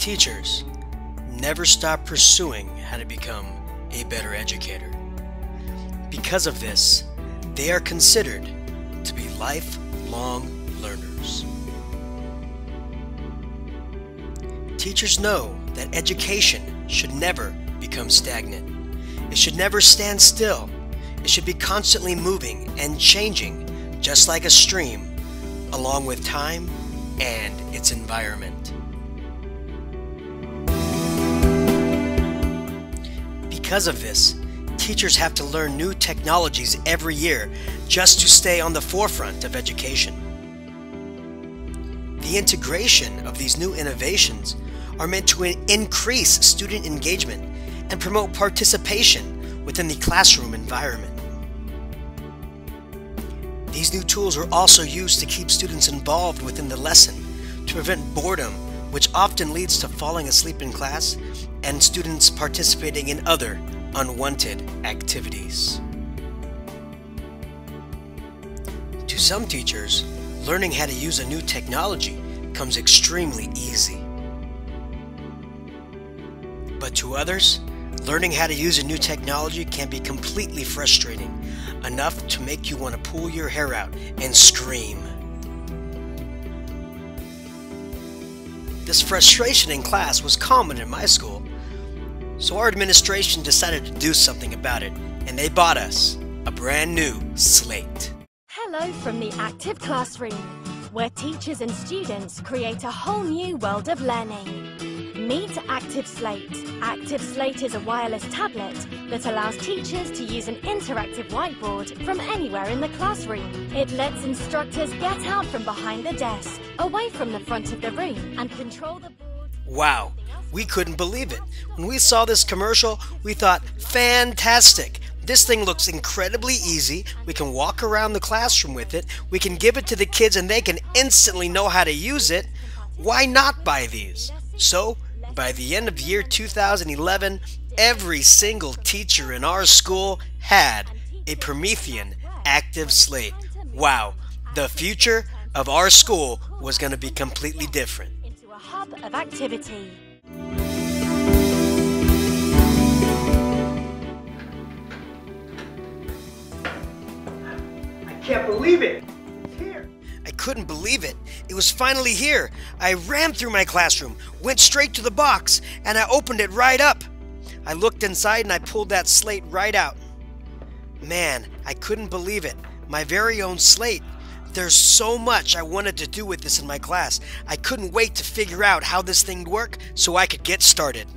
Teachers, never stop pursuing how to become a better educator. Because of this, they are considered to be lifelong learners. Teachers know that education should never become stagnant. It should never stand still. It should be constantly moving and changing, just like a stream, along with time and its environment. Because of this, teachers have to learn new technologies every year just to stay on the forefront of education. The integration of these new innovations are meant to increase student engagement and promote participation within the classroom environment. These new tools are also used to keep students involved within the lesson, to prevent boredom, which often leads to falling asleep in class, and students participating in other unwanted activities. To some teachers, learning how to use a new technology comes extremely easy. But to others, learning how to use a new technology can be completely frustrating, enough to make you want to pull your hair out and scream. This frustration in class was common in my school, so our administration decided to do something about it, and they bought us a brand new slate. Hello from the Active Classroom, where teachers and students create a whole new world of learning. Meet Active Slate. Active Slate is a wireless tablet that allows teachers to use an interactive whiteboard from anywhere in the classroom. It lets instructors get out from behind the desk, away from the front of the room, and control the board. Wow, we couldn't believe it. When we saw this commercial, we thought, fantastic! This thing looks incredibly easy. We can walk around the classroom with it. We can give it to the kids and they can instantly know how to use it. Why not buy these? So, by the end of the year 2011, every single teacher in our school had a Promethean Active Slate. Wow, the future of our school was going to be completely different. Into a hub of activity. I can't believe it! It's here! I couldn't believe it. It was finally here. I ran through my classroom, went straight to the box, and I opened it right up. I looked inside and I pulled that slate right out. Man, I couldn't believe it. My very own slate. There's so much I wanted to do with this in my class. I couldn't wait to figure out how this thing would work so I could get started.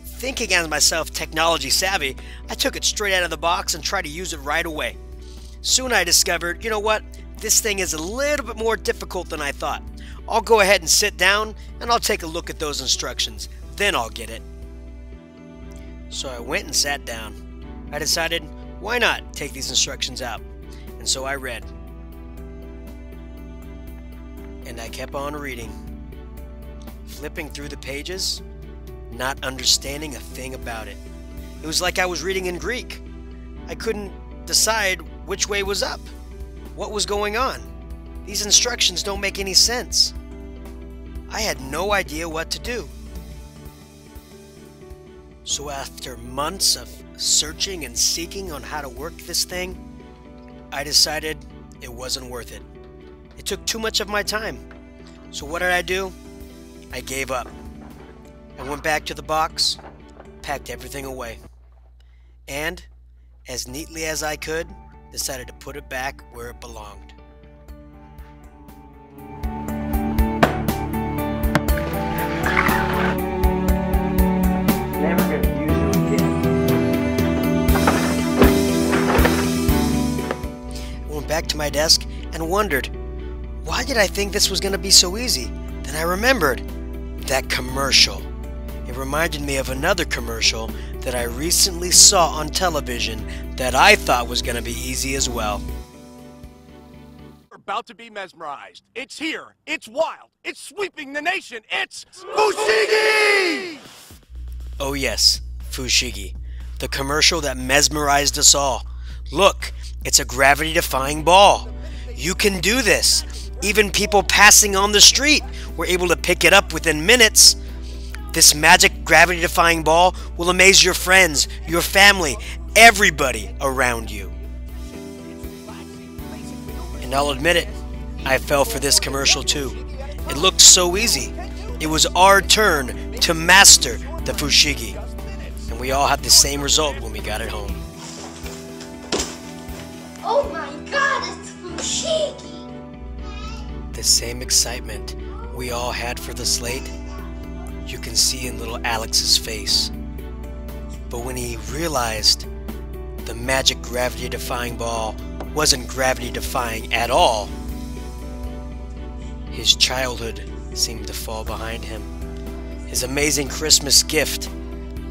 Thinking as myself technology savvy, I took it straight out of the box and tried to use it right away. Soon I discovered, you know what? This thing is a little bit more difficult than I thought. I'll go ahead and sit down and I'll take a look at those instructions. Then I'll get it. So I went and sat down. I decided, why not take these instructions out? And so I read. And I kept on reading. Flipping through the pages, not understanding a thing about it. It was like I was reading in Greek. I couldn't decide which way was up. What was going on? These instructions don't make any sense. I had no idea what to do. So after months of searching and seeking on how to work this thing, I decided it wasn't worth it. It took too much of my time. So what did I do? I gave up. I went back to the box, packed everything away, and, as neatly as I could, decided to put it back where it belonged. Never gonna use it again. I went back to my desk and wondered, why did I think this was gonna be so easy? Then I remembered that commercial. It reminded me of another commercial that I recently saw on television that I thought was going to be easy as well. We're about to be mesmerized. It's here. It's wild. It's sweeping the nation. It's FUSHIGI! Oh yes, FUSHIGI, the commercial that mesmerized us all. Look, it's a gravity-defying ball. You can do this. Even people passing on the street were able to pick it up within minutes. This magic gravity-defying ball will amaze your friends, your family, everybody around you. And I'll admit it, I fell for this commercial too. It looked so easy. It was our turn to master the fushigi. And we all had the same result when we got it home. Oh my god, it's fushigi! The same excitement we all had for the slate, you can see in little Alex's face. But when he realized the magic gravity-defying ball wasn't gravity-defying at all, his childhood seemed to fall behind him. His amazing Christmas gift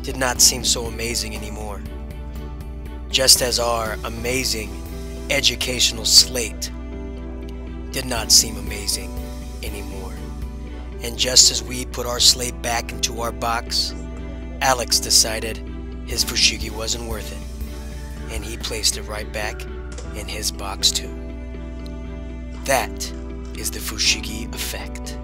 did not seem so amazing anymore. Just as our amazing educational slate did not seem amazing anymore. And just as we put our slate back into our box, Alex decided his fushigi wasn't worth it, and he placed it right back in his box too. That is the Fushigi Effect.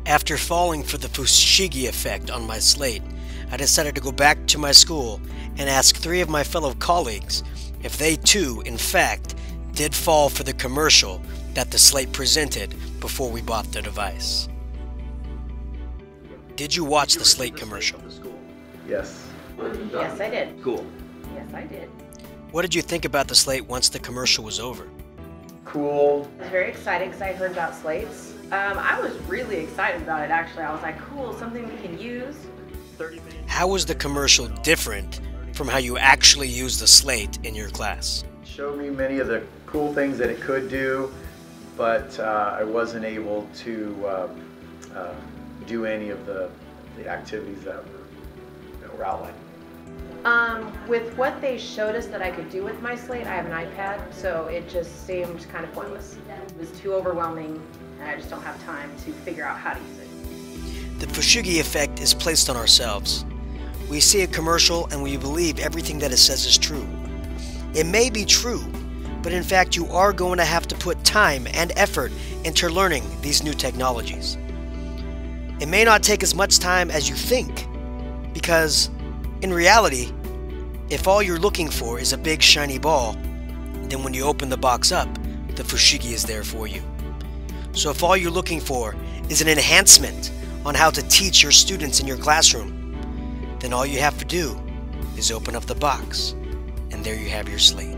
After falling for the Fushigi Effect on my slate, I decided to go back to my school and ask 3 of my fellow colleagues if they too, in fact, did fall for the commercial that the slate presented before we bought the device. Did you watch the slate commercial? Yes. Yes, I did. Cool. Yes, I did. What did you think about the slate once the commercial was over? Cool. I was very excited because I heard about slates. I was really excited about it, actually. I was like, cool, something we can use. How was the commercial different from how you actually use the slate in your class? Showed me many of the cool things that it could do, but I wasn't able to do any of the activities that were outlined. With what they showed us that I could do with my slate, I have an iPad, so it just seemed kind of pointless. It was too overwhelming, and I just don't have time to figure out how to use it. The Fushigi Effect is placed on ourselves. We see a commercial and we believe everything that it says is true. It may be true, but in fact you are going to have to put time and effort into learning these new technologies. It may not take as much time as you think, because in reality, if all you're looking for is a big shiny ball, then when you open the box up, the Fushigi is there for you. So if all you're looking for is an enhancement on how to teach your students in your classroom, then all you have to do is open up the box, and there you have your slate.